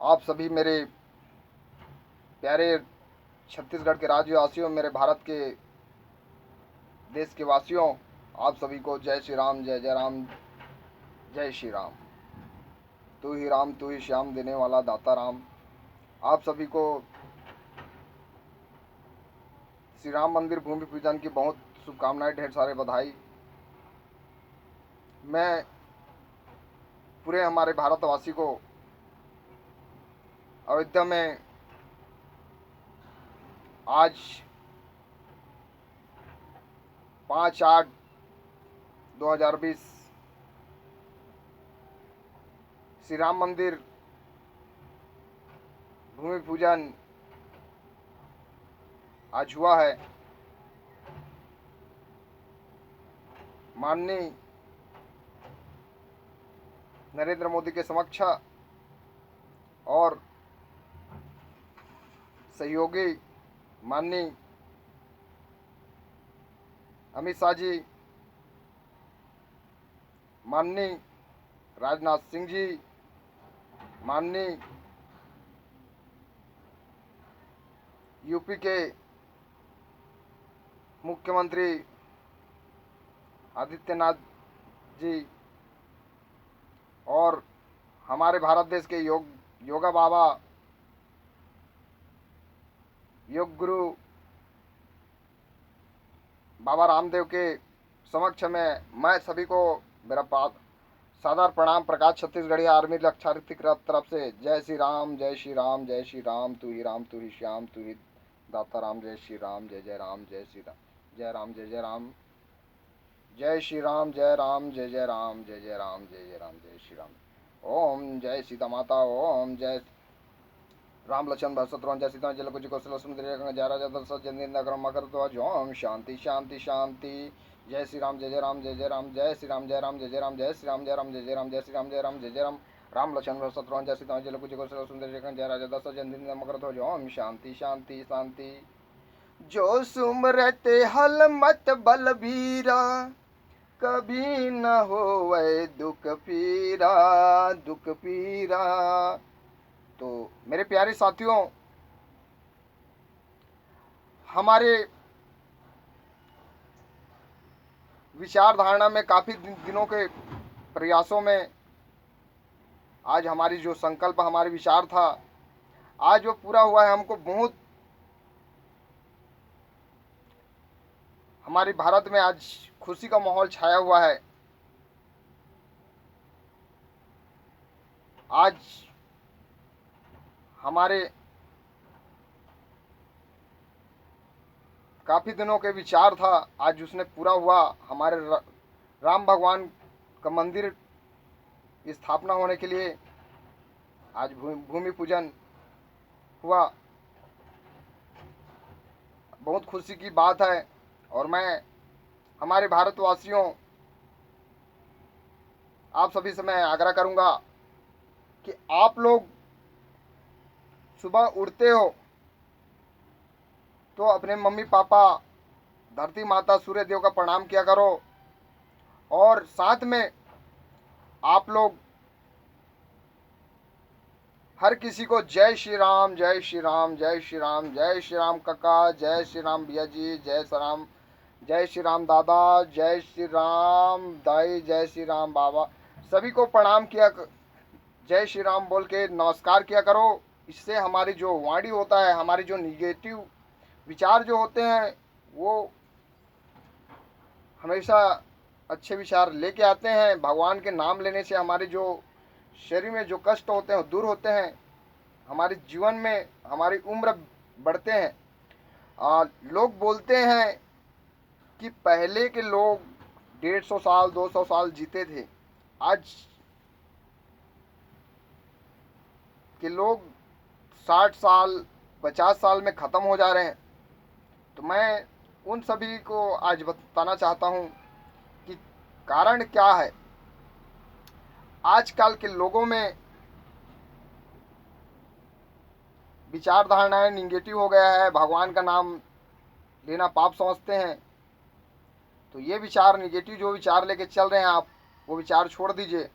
आप सभी मेरे प्यारे छत्तीसगढ़ के राज्यवासियों, मेरे भारत के देश के वासियों, आप सभी को जय श्री राम, जय जय राम, जय श्री राम। तू ही राम, तू ही श्याम, देने वाला दाता राम। आप सभी को श्री राम मंदिर भूमि पूजन की बहुत शुभकामनाएं, ढेर सारे बधाई। मैं पूरे हमारे भारतवासी को अयोध्या में आज 5/8/2020 श्री राम मंदिर भूमि पूजन आज हुआ है। माननीय नरेंद्र मोदी के समक्ष और सहयोगी माननीय अमित शाह जी, माननीय राजनाथ सिंह जी, माननीय यूपी के मुख्यमंत्री आदित्यनाथ जी और हमारे भारत देश के योगा बाबा, योग गुरु बाबा रामदेव के समक्ष में मैं सभी को मेरा सादर प्रणाम। प्रकाश छत्तीसगढ़ी आर्मी रक्षार्थी की तरफ से जय श्री राम, जय श्री राम, जय श्री राम। राम तू ही श्याम, तू ही दाता राम। जय श्री राम, जय जय राम, जय श्री राम, जय राम, जय जय राम, जय श्री राम, जय राम, जय जय राम, जय जय राम, जय जय राम, जय श्री राम। ओम जय सीता माता, ओम जय राम लक्ष्मण भरत शत्रुघ्न जय सीता जल कुछ कौशल सुंदर जय राजा दशरथ जय मकर ध्वज। ओम शांति शांति शांति। जय श्री राम, जय जय राम, जय जय राम, जय श्री राम, जय राम, जय जय राम, जय श्री राम, जय राम, जय जय राम, जय श्री राम, जय राम, जय जय राम। राम लक्ष्मण भरत शत्रुघ्न जय सीता जल कुछ कौशल सुंदर जय राजा दशरथ जय मकर ध्वज। ओम शांति शांति शांति। जो सुमरते हल मत बलबीरा, कभी न होवे दुख पीरा, दुख पीरा। तो मेरे प्यारे साथियों, हमारे विचार धारणा में काफ़ी दिनों के प्रयासों में आज हमारी जो संकल्प, हमारे विचार था, आज वो पूरा हुआ है। हमको बहुत हमारे भारत में आज खुशी का माहौल छाया हुआ है। आज हमारे काफ़ी दिनों के विचार था, आज उसने पूरा हुआ। हमारे राम भगवान का मंदिर स्थापना होने के लिए आज भूमि पूजन हुआ। बहुत खुशी की बात है। और मैं हमारे भारतवासियों, आप सभी से मैं आग्रह करूंगा कि आप लोग सुबह उठते हो तो अपने मम्मी पापा, धरती माता, सूर्य देव का प्रणाम किया करो। और साथ में आप लोग हर किसी को जय श्री राम, जय श्री राम, जय श्री राम, जय श्री राम काका, जय श्री राम भैया जी, जय श्री राम, जय श्री राम दादा, जय श्री राम दाई, जय श्री राम बाबा, सभी को प्रणाम किया, जय श्री राम बोल के नमस्कार किया करो। इससे हमारी जो वाणी होता है, हमारी जो निगेटिव विचार जो होते हैं, वो हमेशा अच्छे विचार लेके आते हैं। भगवान के नाम लेने से हमारे जो शरीर में जो कष्ट होते हैं दूर होते हैं, हमारे जीवन में हमारी उम्र बढ़ते हैं। लोग बोलते हैं कि पहले के लोग 150 साल 200 साल जीते थे, आज के लोग 60 साल 50 साल में ख़त्म हो जा रहे हैं। तो मैं उन सभी को आज बताना चाहता हूँ कि कारण क्या है। आजकल के लोगों में विचार धारणाएं निगेटिव हो गया है। भगवान का नाम लेना पाप समझते हैं। तो ये विचार निगेटिव जो विचार लेके चल रहे हैं आप, वो विचार छोड़ दीजिए।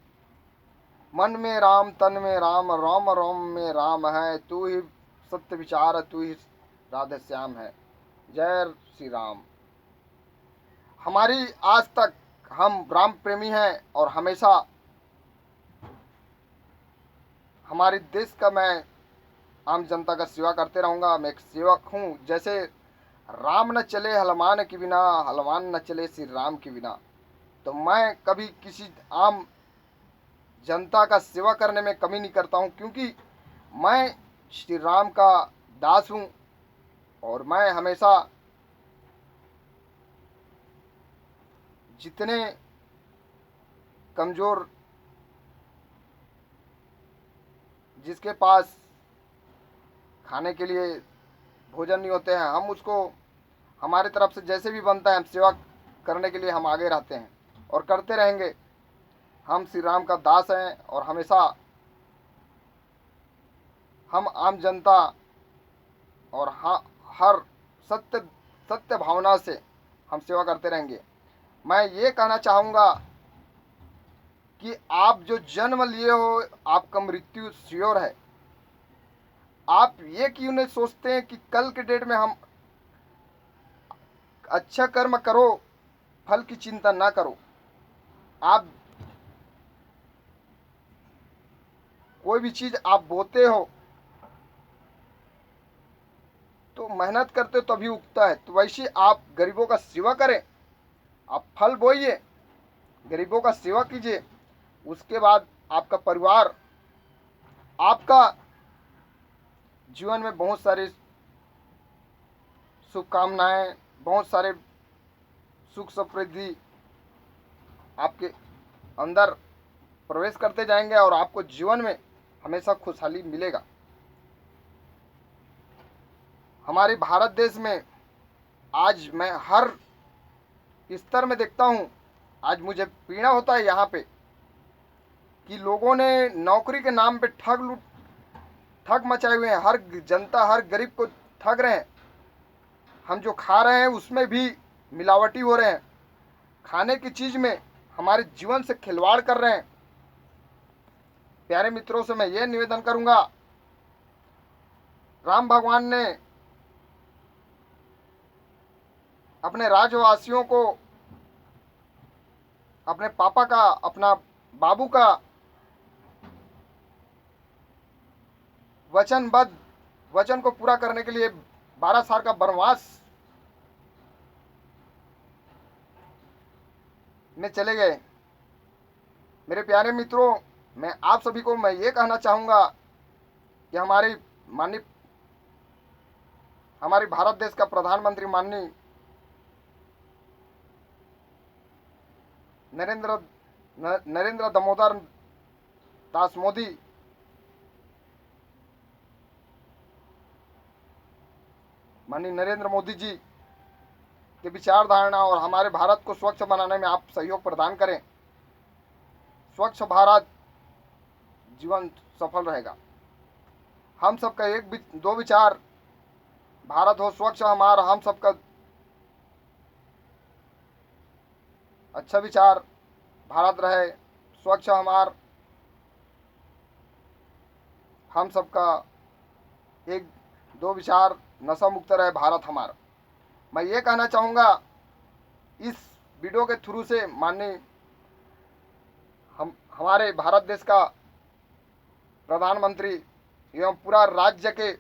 मन में राम तन में राम, रोम रोम में राम है, तू ही सत्य विचार, तू ही राधे श्याम है। जय श्री राम। हमारी आज तक हम राम प्रेमी हैं और हमेशा हमारे देश का मैं आम जनता का सेवा करते रहूँगा। मैं एक सेवक हूँ। जैसे राम न चले हनुमान के बिना, हनुमान न चले श्री राम के बिना। तो मैं कभी किसी आम जनता का सेवा करने में कमी नहीं करता हूँ, क्योंकि मैं श्री राम का दास हूँ और मैं हमेशा जितने कमज़ोर, जिसके पास खाने के लिए भोजन नहीं होते हैं, हम उसको हमारी तरफ से जैसे भी बनता है हम सेवा करने के लिए हम आगे रहते हैं और करते रहेंगे। हम श्री राम का दास हैं और हमेशा हम आम जनता और हर सत्य सत्य भावना से हम सेवा करते रहेंगे। मैं ये कहना चाहूँगा कि आप जो जन्म लिए हो, आपका मृत्यु श्योर है। आप ये क्यों नहीं सोचते हैं कि कल के डेट में हम अच्छा कर्म करो, फल की चिंता ना करो। आप कोई भी चीज़ आप बोते हो तो मेहनत करते हो तभी उगता है। तो वैसे आप गरीबों का सेवा करें, आप फल बोइए, गरीबों का सेवा कीजिए। उसके बाद आपका परिवार, आपका जीवन में बहुत सारी शुभकामनाएं, बहुत सारे सुख समृद्धि आपके अंदर प्रवेश करते जाएंगे और आपको जीवन में हमेशा खुशहाली मिलेगा। हमारे भारत देश में आज मैं हर स्तर में देखता हूँ, आज मुझे पीड़ा होता है यहाँ पे कि लोगों ने नौकरी के नाम पे ठग मचाए हुए हैं। हर जनता, हर गरीब को ठग रहे हैं। हम जो खा रहे हैं उसमें भी मिलावटी हो रहे हैं। खाने की चीज़ में हमारे जीवन से खिलवाड़ कर रहे हैं। प्यारे मित्रों से मैं ये निवेदन करूंगा, राम भगवान ने अपने राज्यवासियों को, अपने पापा का, अपना बाबू का वचन को पूरा करने के लिए 12 साल का वनवास में चले गए। मेरे प्यारे मित्रों, मैं आप सभी को मैं ये कहना चाहूँगा कि हमारे भारत देश का प्रधानमंत्री माननीय नरेंद्र दामोदर दास मोदी माननीय नरेंद्र मोदी जी के विचारधारणा और हमारे भारत को स्वच्छ बनाने में आप सहयोग प्रदान करें। स्वच्छ भारत जीवन सफल रहेगा। हम सबका दो विचार, भारत हो स्वच्छ हमारा, हम सबका अच्छा विचार, भारत रहे स्वच्छ हमार, हम सबका एक दो विचार, नशा मुक्त रहे भारत हमारा। मैं ये कहना चाहूँगा इस वीडियो के थ्रू से माननीय हमारे भारत देश का प्रधानमंत्री एवं पूरा राज्य के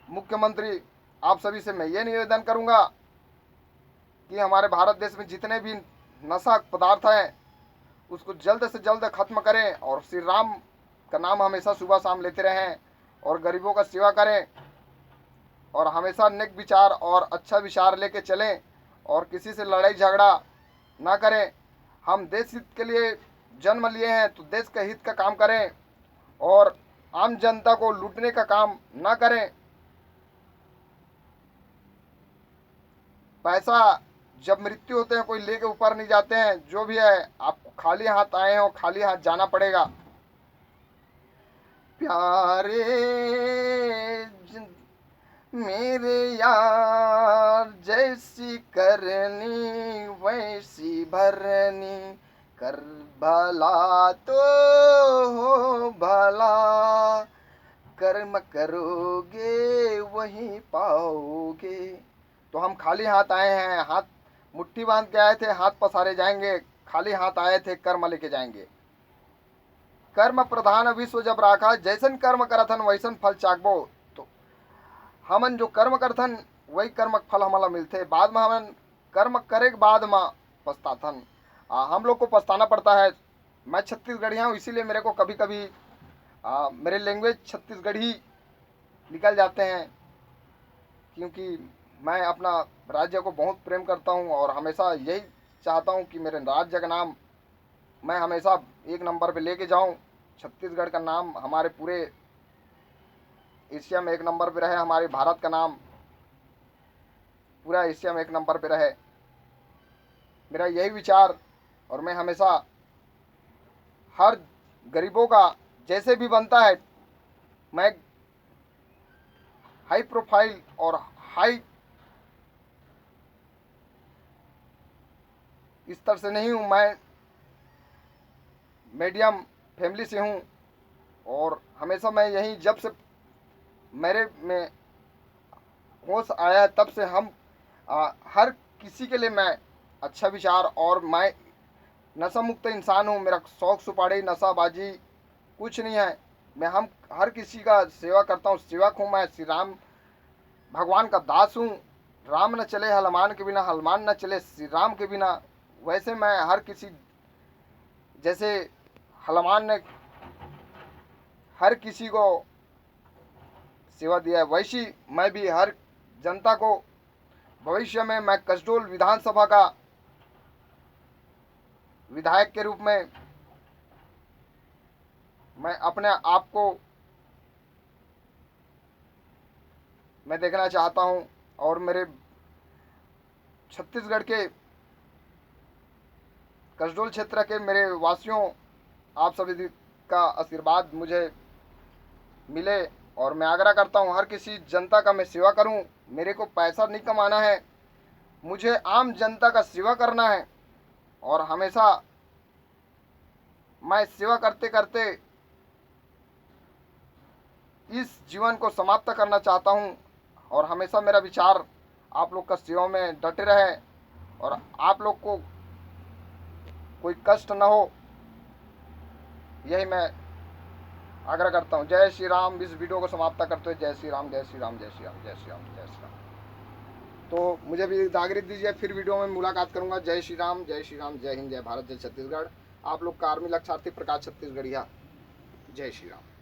मुख्यमंत्री आप सभी से मैं ये निवेदन करूँगा कि हमारे भारत देश में जितने भी नशा पदार्थ हैं उसको जल्द से जल्द खत्म करें और श्री राम का नाम हमेशा सुबह शाम लेते रहें और गरीबों का सेवा करें और हमेशा नेक विचार और अच्छा विचार लेके चलें और किसी से लड़ाई झगड़ा ना करें। हम देश हित के लिए जन्म लिए हैं तो देश के हित का काम करें और आम जनता को लूटने का काम ना करें। पैसा जब मृत्यु होते हैं कोई लेके ऊपर नहीं जाते हैं। जो भी है आपको खाली हाथ आए हो, खाली हाथ जाना पड़ेगा। प्यारे मेरे यार, जैसी करनी वैसी भरनी, कर भला तो हो भला, कर्म करोगे वही पाओगे। तो हम खाली हाथ आए हैं, हाथ मुट्ठी बांध के आए थे, हाथ पसारे जाएंगे। खाली हाथ आए थे, कर्म लेके जाएंगे। कर्म प्रधान विश्व जब राखा, जैसन कर्म करथन वैसन फल चाकबो। तो हमन जो कर्म करथन वही कर्म फल हमला मिलते। बाद में हमन कर्म करे के बाद में पछताथन। हम लोग को पछताना पड़ता है। मैं छत्तीसगढ़िया हूँ, इसीलिए मेरे को कभी कभी मेरे लैंग्वेज छत्तीसगढ़ी निकल जाते हैं, क्योंकि मैं अपना राज्य को बहुत प्रेम करता हूँ और हमेशा यही चाहता हूँ कि मेरे राज्य का नाम मैं हमेशा एक नंबर पे लेके जाऊँ। छत्तीसगढ़ का नाम हमारे पूरे एशिया में एक नंबर पे रहे, हमारे भारत का नाम पूरा एशिया में एक नंबर पे रहे। मेरा यही विचार, और मैं हमेशा हर गरीबों का जैसे भी बनता है, मैं हाई प्रोफाइल और हाई स्तर से नहीं हूँ। मैं मीडियम फैमिली से हूँ और हमेशा मैं यही, जब से मेरे में होश आया है तब से हम हर किसी के लिए मैं अच्छा विचार, और मैं नशा मुक्त इंसान हूँ। मेरा शौक सुपाड़ी नशाबाजी कुछ नहीं है। मैं हम हर किसी का सेवा करता हूँ, सेवक हूँ। मैं श्री राम भगवान का दास हूँ। राम न चले हनुमान के बिना, हनुमान न चले श्री राम के बिना। वैसे मैं हर किसी, जैसे हनुमान ने हर किसी को सेवा दिया है, वैसी मैं भी हर जनता को, भविष्य में मैं कसडोल विधानसभा का विधायक के रूप में मैं अपने आप को मैं देखना चाहता हूं। और मेरे छत्तीसगढ़ के कसडोल क्षेत्र के मेरे वासियों, आप सभी का आशीर्वाद मुझे मिले। और मैं आग्रह करता हूं हर किसी जनता का मैं सेवा करूं। मेरे को पैसा नहीं कमाना है, मुझे आम जनता का सेवा करना है। और हमेशा मैं सेवा करते करते इस जीवन को समाप्त करना चाहता हूं। और हमेशा मेरा विचार आप लोग का सेवा में डटे रहे और आप लोग को कोई कष्ट न हो, यही मैं आग्रह करता हूँ। जय श्री राम। इस वीडियो को समाप्त करते हुए जय श्री राम, जय श्री राम, जय श्री राम, जय श्री राम, जय श्री राम। तो मुझे भी इजाज़त दीजिए, फिर वीडियो में मुलाकात करूंगा। जय श्री राम, जय श्री राम, जय हिंद, जय भारत, जय छत्तीसगढ़। आप लोग का आर्मी लक्षार्थी प्रकाश छत्तीसगढ़िया। जय श्री राम।